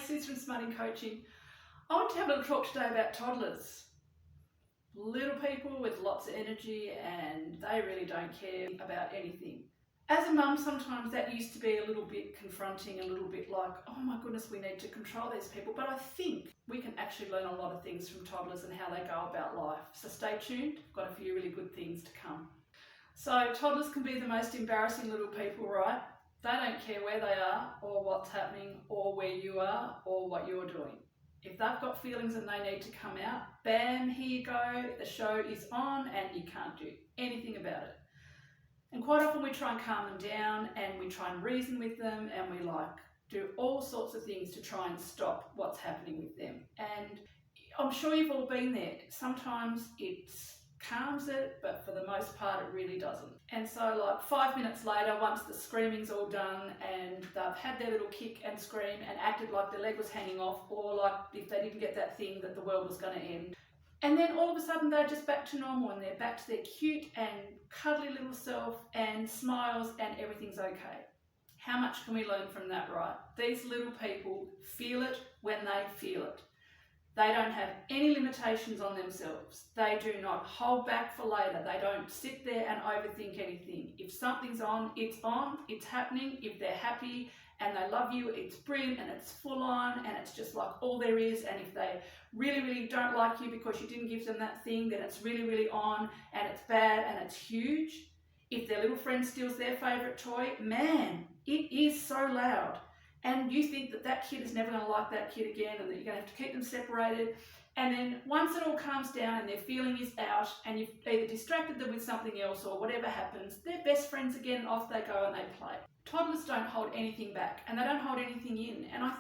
Suze from Smarting Coaching. I want to have a little talk today about toddlers. Little people with lots of energy and they really don't care about anything. As a mum, sometimes that used to be a little bit confronting, a little bit like, oh my goodness, we need to control these people. But I think we can actually learn a lot of things from toddlers and how they go about life. So stay tuned, I've got a few really good things to come. So toddlers can be the most embarrassing little people, right? They don't care where they are or what's happening or where you are or what you're doing. If they've got feelings and they need to come out, bam, here you go, the show is on and you can't do anything about it. And quite often we try and calm them down and we try and reason with them and we do all sorts of things to try and stop what's happening with them. And I'm sure you've all been there. Sometimes it calms it, but for the most part it really doesn't. And so 5 minutes later, once the screaming's all done and they've had their little kick and scream and acted like their leg was hanging off, or like if they didn't get that thing that the world was going to end, and then all of a sudden they're just back to normal and they're back to their cute and cuddly little self and smiles and everything's okay. How much can we learn from that, right? These little people feel it when they feel it. They don't have any limitations on themselves. They do not hold back for later. They don't sit there and overthink anything. If something's on, it's happening. If they're happy and they love you, it's brilliant and it's full on and it's just like all there is. And if they really, really don't like you because you didn't give them that thing, then it's really, really on and it's bad and it's huge. If their little friend steals their favourite toy, man, it is so loud. And you think that that kid is never going to like that kid again and that you're going to have to keep them separated. And then once it all calms down and their feeling is out and you've either distracted them with something else or whatever happens, they're best friends again and off they go and they play. Toddlers don't hold anything back and they don't hold anything in. And I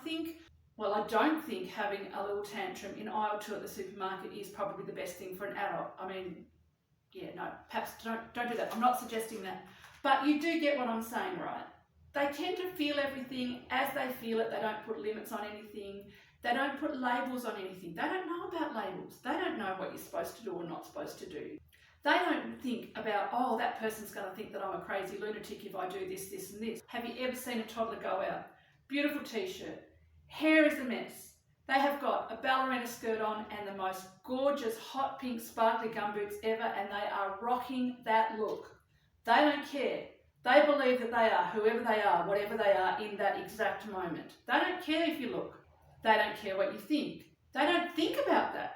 don't think having a little tantrum in aisle 2 at the supermarket is probably the best thing for an adult. I mean, yeah, no, perhaps don't do that. I'm not suggesting that. But you do get what I'm saying, right? They tend to feel everything as they feel it. They don't put limits on anything. They don't put labels on anything. They don't know about labels. They don't know what you're supposed to do or not supposed to do. They don't think about, oh, that person's going to think that I'm a crazy lunatic if I do this, this and this. Have you ever seen a toddler go out? Beautiful t-shirt. Hair is a mess. They have got a ballerina skirt on and the most gorgeous hot pink sparkly gumboots ever, and they are rocking that look. They don't care. They believe that they are whoever they are, whatever they are in that exact moment. They don't care if you look. They don't care what you think. They don't think about that.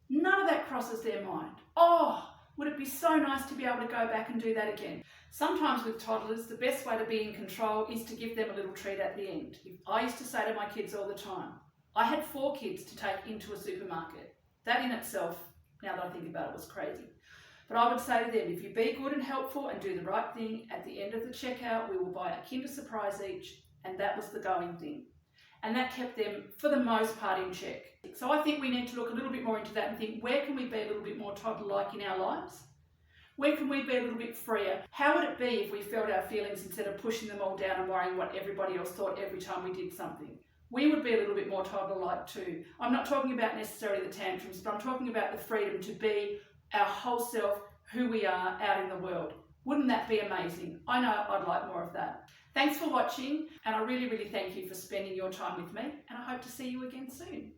None of that crosses their mind. Oh, would it be so nice to be able to go back and do that again? Sometimes with toddlers, the best way to be in control is to give them a little treat at the end. I used to say to my kids all the time, I had 4 kids to take into a supermarket. That in itself, now that I think about it, was crazy. But I would say to them, if you be good and helpful and do the right thing, at the end of the checkout, we will buy a Kinder Surprise each, and that was the going thing. And that kept them, for the most part, in check. So I think we need to look a little bit more into that and think, where can we be a little bit more toddler-like in our lives? Where can we be a little bit freer? How would it be if we felt our feelings instead of pushing them all down and worrying what everybody else thought every time we did something? We would be a little bit more toddler-like too. I'm not talking about necessarily the tantrums, but I'm talking about the freedom to be our whole self, who we are out in the world. Wouldn't that be amazing? I know I'd like more of that. Thanks for watching, and I really, really thank you for spending your time with me, and I hope to see you again soon.